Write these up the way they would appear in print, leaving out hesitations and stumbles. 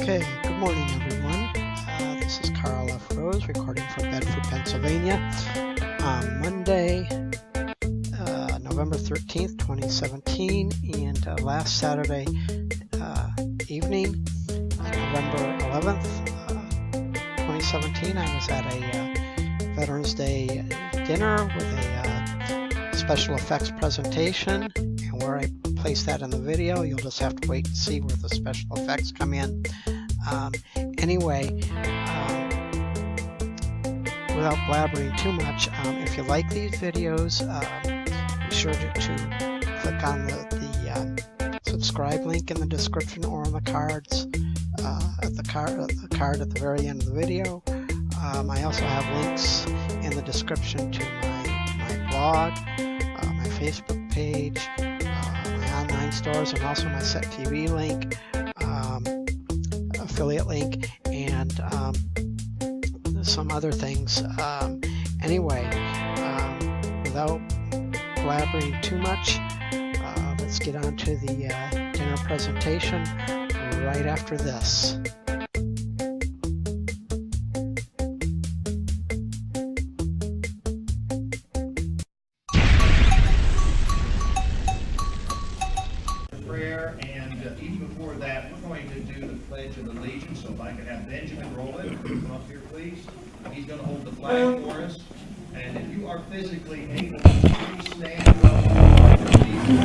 Okay, good morning everyone. This is Carl F. Rose recording from Bedford, Pennsylvania on Monday, November 13th, 2017, and last Saturday evening, November 11th, 2017, I was at a Veterans Day dinner with a special effects presentation, and where I place that in the video, you'll just have to wait and see where the special effects come in. Anyway, without blabbering too much, if you like these videos, be sure to click on the subscribe link in the description or on the cards at the card at the very end of the video. I also have links in the description to my blog, my Facebook page, my online stores, and also my Set TV link, affiliate link, and some other things. Anyway, without blabbering too much, let's get on to the dinner presentation right after this. Prayer, and even before that, we're going to do the Pledge of Allegiance. So if I could have Benjamin roll it, come up here, please. He's going to hold the flag for us. And if you are physically able to please stand while we do the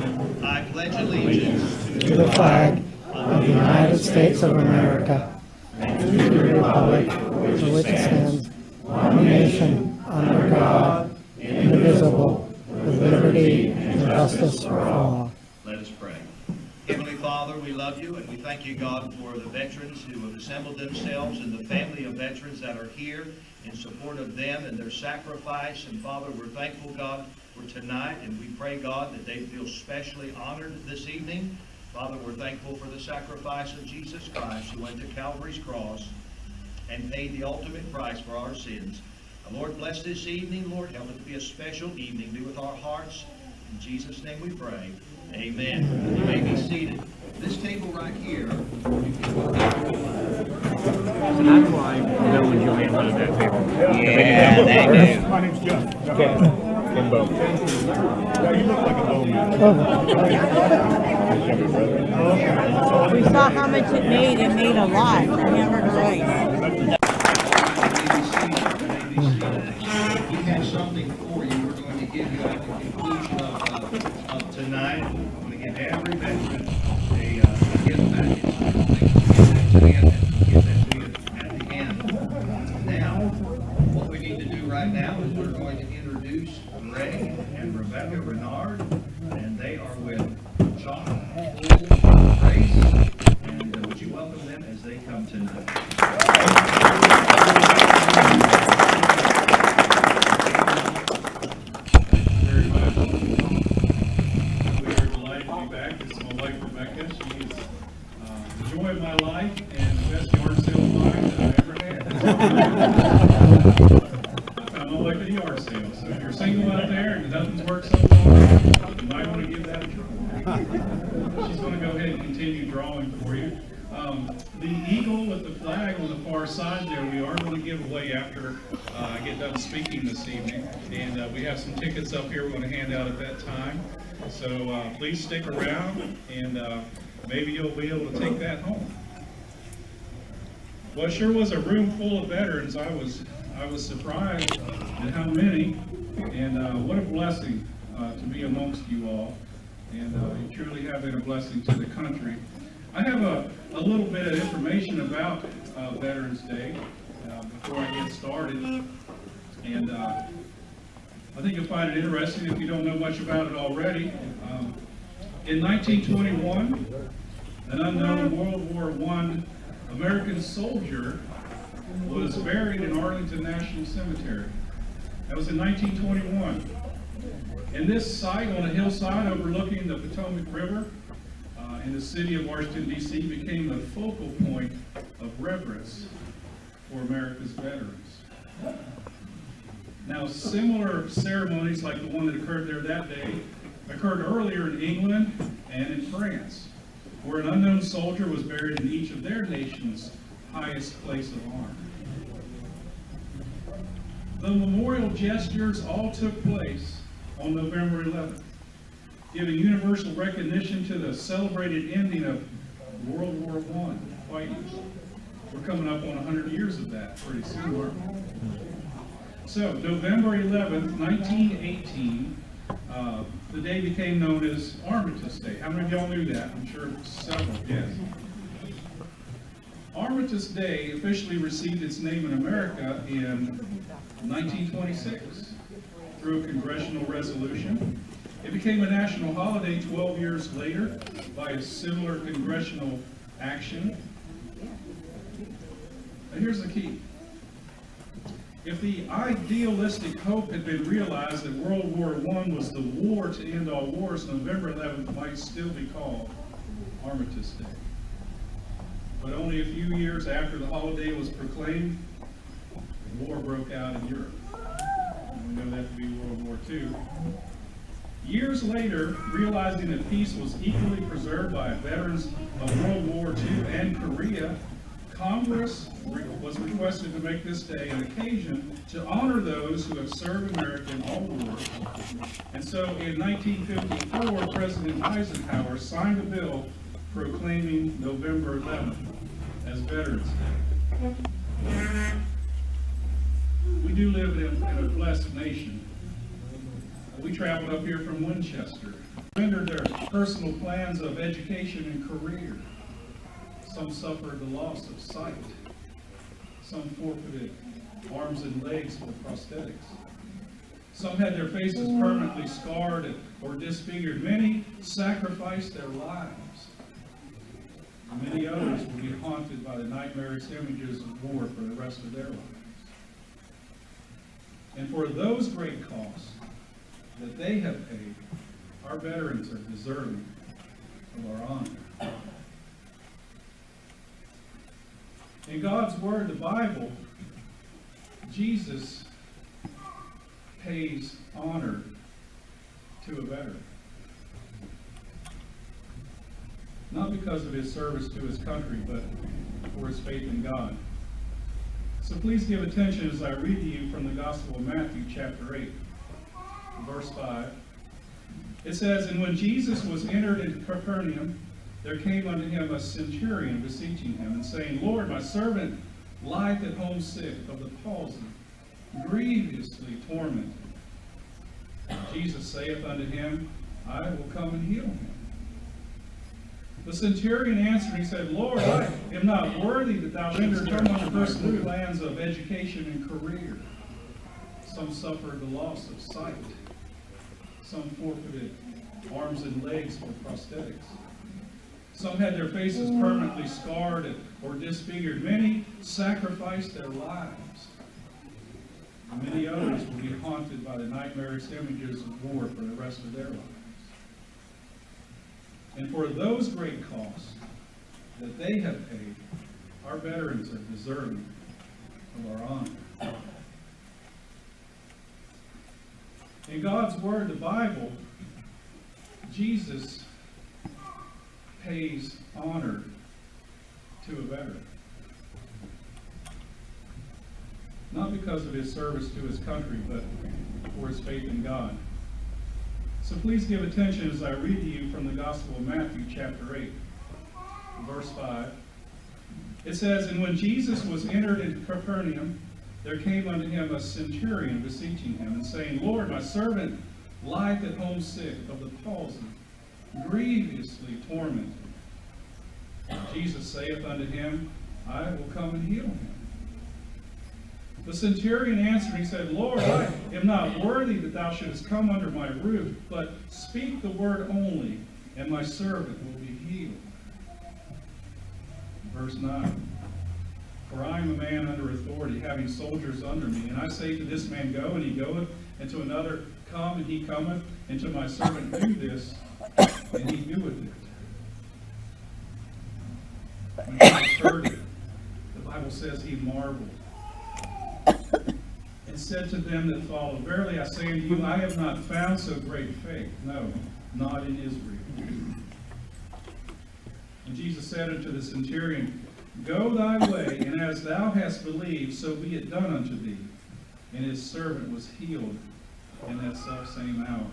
allegiance. I pledge allegiance to the flag of the United States of America and to the republic for which it stands, one nation, under God, indivisible, with liberty and justice for all. Let us pray. Heavenly Father, we love you and we thank you, God, for the veterans who have assembled themselves and the family of veterans that are here in support of them and their sacrifice. And Father, we're thankful, God, for tonight, and we pray, God, that they feel specially honored this evening. Father, we're thankful for the sacrifice of Jesus Christ, who went to Calvary's cross and paid the ultimate price for our sins. Lord, bless this evening. Lord, help it to be a special evening. Be with our hearts. In Jesus' name we pray. Amen. You may be seated. This table right here, you can go So that's why Bill and Joanne run that table. Yeah, they do. My name's Jeff. Ken Bo. Yeah, you look like a Bo man. We saw how much it made. It made a lot. Hamburger rice. We have something for you. We're going to give you at the conclusion of tonight. I'm going to give every veteran a gift package. Give that to you at the end. Now, what we need to do right now is we're going to introduce Ray and Rebecca Renard, and they are with John Grace. And would you welcome them as they come tonight? Of my life and the best yard sale client that I ever had. I found my wife at a yard sale, so if you're single out there and nothing's worked so far, you might want to give that a try. She's going to go ahead and continue drawing for you. The eagle with the flag on the far side there, we are going to give away after I get done speaking this evening. And we have some tickets up here we're going to hand out at that time. So please stick around, and maybe you'll be able to take that home. Well, it sure was a room full of veterans. I was surprised at how many, and what a blessing to be amongst you all. And you truly have been a blessing to the country. I have a little bit of information about Veterans Day before I get started, and I think you'll find it interesting if you don't know much about it already. In 1921, an unknown World War I American soldier was buried in Arlington National Cemetery. That was in 1921. And this site on a hillside overlooking the Potomac River in the city of Washington, D.C. became the focal point of reverence for America's veterans. Now, similar ceremonies like the one that occurred there that day occurred earlier in England and in France, where an unknown soldier was buried in each of their nation's highest place of honor. The memorial gestures all took place on November 11th, giving universal recognition to the celebrated ending of World War I fighting. We're coming up on 100 years of that pretty soon, aren't we? So, November 11th, 1918, the day became known as Armistice Day. How many of y'all knew that? I'm sure several, yes. Armistice Day officially received its name in America in 1926 through a congressional resolution. It became a national holiday 12 years later by a similar congressional action. And here's the key. If the idealistic hope had been realized that World War I was the war to end all wars, November 11th might still be called Armistice Day. But only a few years after the holiday was proclaimed, war broke out in Europe. And we know that to be World War II. Years later, realizing that peace was equally preserved by veterans of World War II and Korea, Congress was requested to make this day an occasion to honor those who have served America in all wars. And so in 1954, President Eisenhower signed a bill proclaiming November 11th as Veterans Day. We do live in a blessed nation. We traveled up here from Winchester, surrendered their personal plans of education and career. Some suffered the loss of sight. Some forfeited arms and legs for prosthetics. Some had their faces permanently scarred or disfigured. Many sacrificed their lives. Many others will be haunted by the nightmarish images of war for the rest of their lives. And for those great costs that they have paid, our veterans are deserving of our honor. In God's Word, the Bible, Jesus pays honor to a veteran. Not because of his service to his country, but for his faith in God. So please give attention as I read to you from the Gospel of Matthew, chapter 8, verse 5. It says, "And when Jesus was entered into Capernaum, there came unto him a centurion beseeching him, and saying, Lord, my servant lieth at home sick of the palsy, grievously tormented. Jesus saith unto him, I will come and heal him. The centurion answered, he said, Lord, I am not worthy that thou shouldest come under personal plans of education and career. Some suffered the loss of sight. Some forfeited arms and legs for prosthetics. Some had their faces permanently scarred or disfigured. Many sacrificed their lives. Many others will be haunted by the nightmarish images of war for the rest of their lives. And for those great costs that they have paid, our veterans are deserving of our honor. In God's Word, the Bible, Jesus pays honor to a veteran. Not because of his service to his country, but for his faith in God. So please give attention as I read to you from the Gospel of Matthew, chapter 8, verse 5. It says, And when Jesus was entered into Capernaum, there came unto him a centurion beseeching him, and saying, Lord, my servant lieth at home sick of the palsy, grievously tormented. Jesus saith unto him, I will come and heal him. The centurion answered, he said, Lord, I am not worthy that thou shouldest come under my roof, but speak the word only, and my servant will be healed. Verse 9. For I am a man under authority, having soldiers under me. And I say to this man, Go, and he goeth, and to another, Come, and he cometh, and to my servant, Do this, and he doeth it. When he heard it, the Bible says he marveled, and and said to them that followed, Verily I say unto you, I have not found so great faith, no, not in Israel. And Jesus said unto the centurion, Go thy way, and as thou hast believed, so be it done unto thee. And his servant was healed in that selfsame hour.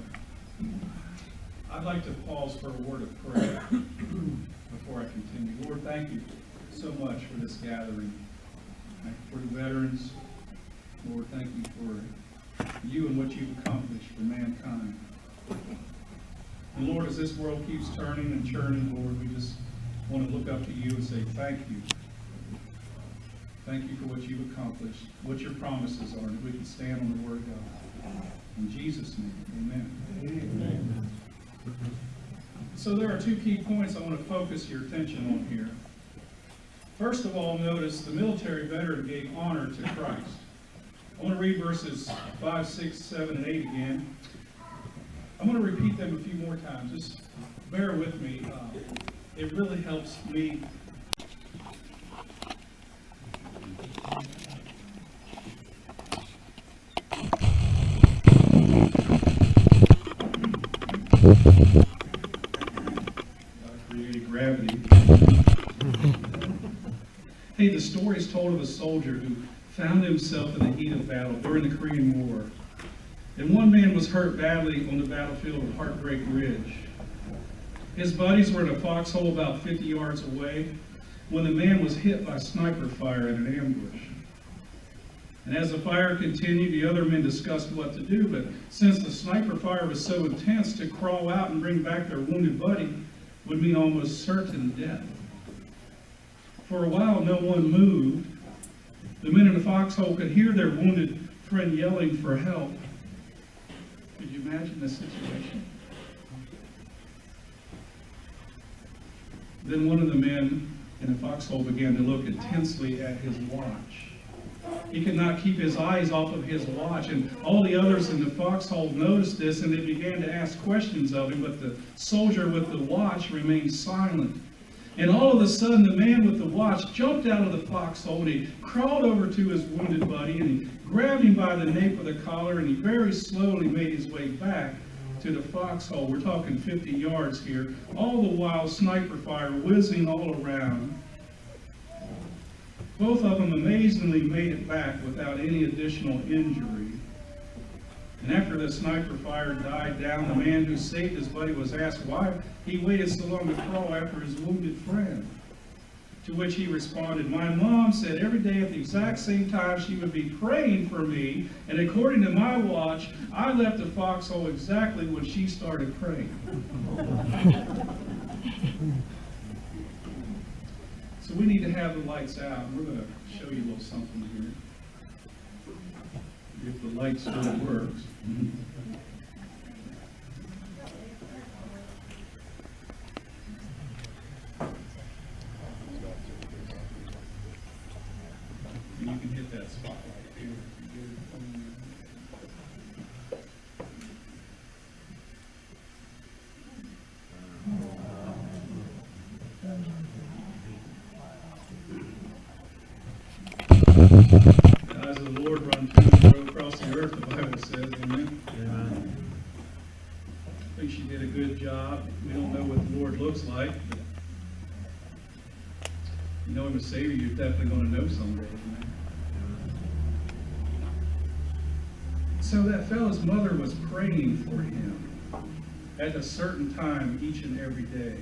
I'd like to pause for a word of prayer before I continue. Lord, thank you so much for this gathering. Thank you for the veterans. Lord, thank you for you and what you've accomplished for mankind. And Lord, as this world keeps turning and churning, Lord, we just want to look up to you and say thank you. Thank you for what you've accomplished, what your promises are, and we can stand on the word of God. In Jesus' name, amen. Amen. So there are 2 key points I want to focus your attention on here. First of all, notice the military veteran gave honor to Christ. I want to read verses 5, 6, 7, and 8 again. I'm going to repeat them a few more times. Just bear with me. It really helps me. Created gravity. Hey, the story is told of a soldier who found himself in the heat of battle during the Korean War. And one man was hurt badly on the battlefield of Heartbreak Ridge. His buddies were in a foxhole about 50 yards away when the man was hit by sniper fire in an ambush. And as the fire continued, the other men discussed what to do, but since the sniper fire was so intense, to crawl out and bring back their wounded buddy would mean almost certain death. For a while, no one moved. The men in the foxhole could hear their wounded friend yelling for help. Could you imagine the situation? Then one of the men in the foxhole began to look intensely at his watch. He could not keep his eyes off of his watch, and all the others in the foxhole noticed this, and they began to ask questions of him, but the soldier with the watch remained silent. And all of a sudden, the man with the watch jumped out of the foxhole, and he crawled over to his wounded buddy, and he grabbed him by the nape of the collar, and he very slowly made his way back to the foxhole. We're talking 50 yards here, all the while sniper fire whizzing all around. Both of them amazingly made it back without any additional injury. And after the sniper fire died down, the man who saved his buddy was asked why he waited so long to crawl after his wounded friend. To which he responded, "My mom said every day at the exact same time she would be praying for me, and according to my watch, I left the foxhole exactly when she started praying." So we need to have the lights out, and we're going to show you a little something here. If the light still works. And you can hit that spotlight here. The eyes of the Lord run to and fro across the earth, the Bible says. Amen. Amen. I think she did a good job. We don't know what the Lord looks like, but you know him as Savior, you're definitely going to know someday. Amen. So that fellow's mother was praying for him at a certain time each and every day.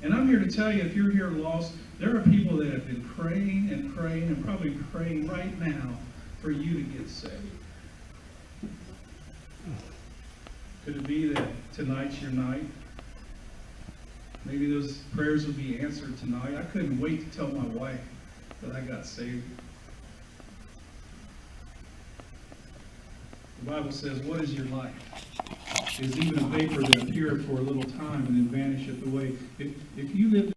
And I'm here to tell you, if you're here lost, there are people that have been praying and praying and probably praying right now for you to get saved. Could it be that tonight's your night? Maybe those prayers will be answered tonight. I couldn't wait to tell my wife that I got saved. The Bible says, what is your life? It is even a vapor that appeareth for a little time and then vanisheth away. If you live